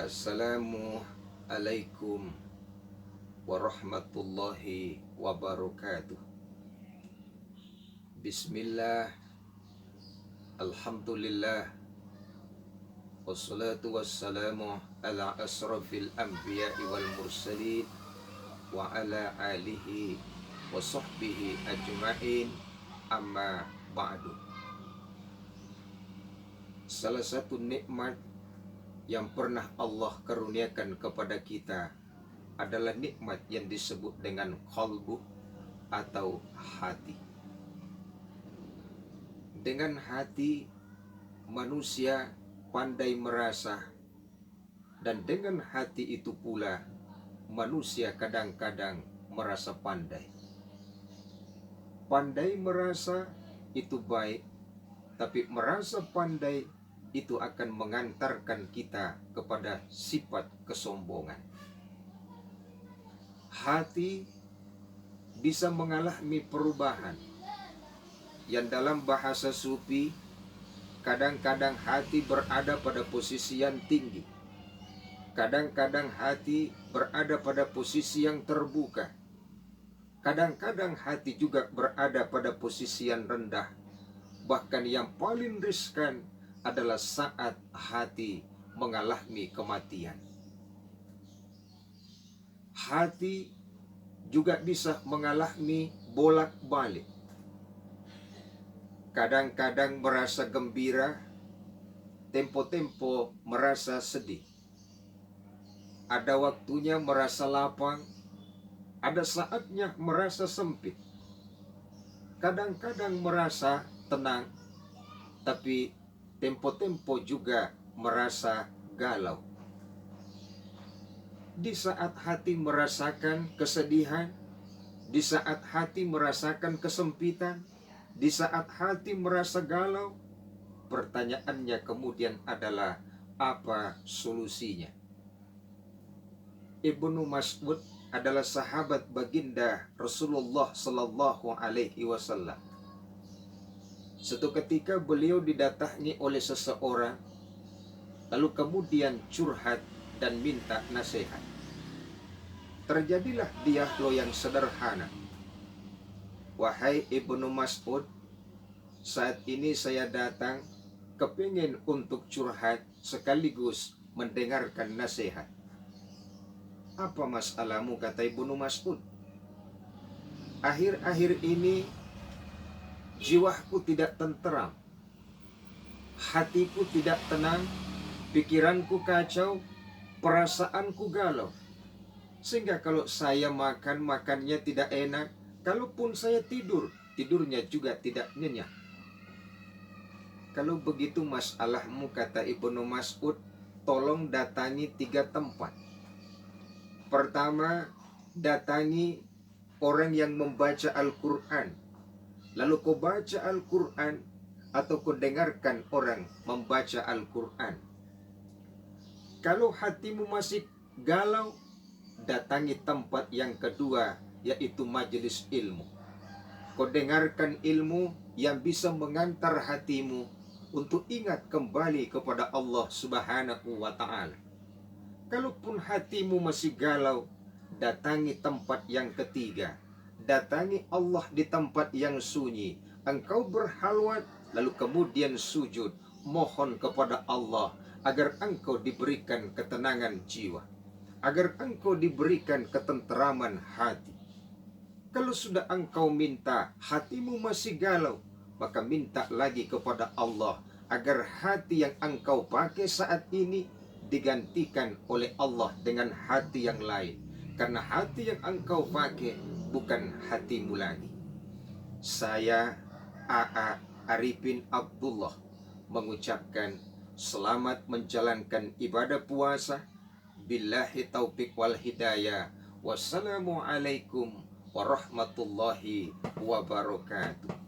Assalamualaikum warahmatullahi wabarakatuh. Bismillah, alhamdulillah, wassalatu wassalamu ala asrafil anbiya'i wal mursalin wa ala alihi wa sahbihi ajma'in, amma ba'du. Salah satu nikmat yang pernah Allah karuniakan kepada kita adalah nikmat yang disebut dengan qalbu atau hati. Dengan hati manusia pandai merasa, dan dengan hati itu pula manusia kadang-kadang merasa pandai. Pandai merasa itu baik, tapi merasa pandai itu akan mengantarkan kita kepada sifat kesombongan. Hati bisa mengalami perubahan yang dalam bahasa sufi kadang-kadang hati berada pada posisi yang tinggi, kadang-kadang hati berada pada posisi yang terbuka, kadang-kadang hati juga berada pada posisi yang rendah. Bahkan yang paling riskan adalah saat hati mengalami kematian. Hati juga bisa mengalami bolak-balik. Kadang-kadang merasa gembira, tempo-tempo merasa sedih. Ada waktunya merasa lapang, ada saatnya merasa sempit. Kadang-kadang merasa tenang, tapi tempo-tempo juga merasa galau. Di saat hati merasakan kesedihan, di saat hati merasakan kesempitan, di saat hati merasa galau, pertanyaannya kemudian adalah apa solusinya? Ibnu Mas'ud adalah sahabat baginda Rasulullah Sallallahu Alaihi Wasallam. Suatu ketika beliau didatangi oleh seseorang, lalu kemudian curhat dan minta nasihat. Terjadilah dialog yang sederhana. Wahai Ibnu Mas'ud, saat ini saya datang kepingin untuk curhat sekaligus mendengarkan nasihat. Apa masalahmu, kata Ibnu Mas'ud? Akhir-akhir ini jiwaku tidak tenteram, hatiku tidak tenang, pikiranku kacau, perasaanku galau. Sehingga kalau saya makan, makannya tidak enak. Kalaupun saya tidur, tidurnya juga tidak nyenyak. Kalau begitu masalahmu, kata Ibnu Mas'ud, tolong datangi 3 tempat. Pertama, datangi orang yang membaca Al-Quran. Lalu kau baca Al-Quran atau kau dengarkan orang membaca Al-Quran. Kalau hatimu masih galau, datangi tempat yang kedua, yaitu majelis ilmu. Kau dengarkan ilmu yang bisa mengantar hatimu untuk ingat kembali kepada Allah Subhanahu wa Ta'ala. Kalaupun hatimu masih galau, datangi tempat yang ketiga. Datangi Allah di tempat yang sunyi. Engkau berhalwat, lalu kemudian sujud, mohon kepada Allah agar engkau diberikan ketenangan jiwa, agar engkau diberikan ketenteraman hati. Kalau sudah engkau minta, hatimu masih galau, maka minta lagi kepada Allah agar hati yang engkau pakai saat ini digantikan oleh Allah dengan hati yang lain. Karena hati yang engkau pakai bukan hatimu lagi. Saya A.A. Arifin Abdullah mengucapkan selamat menjalankan ibadah puasa. Billahi taufiq wal hidayah. Wassalamualaikum warahmatullahi wabarakatuh.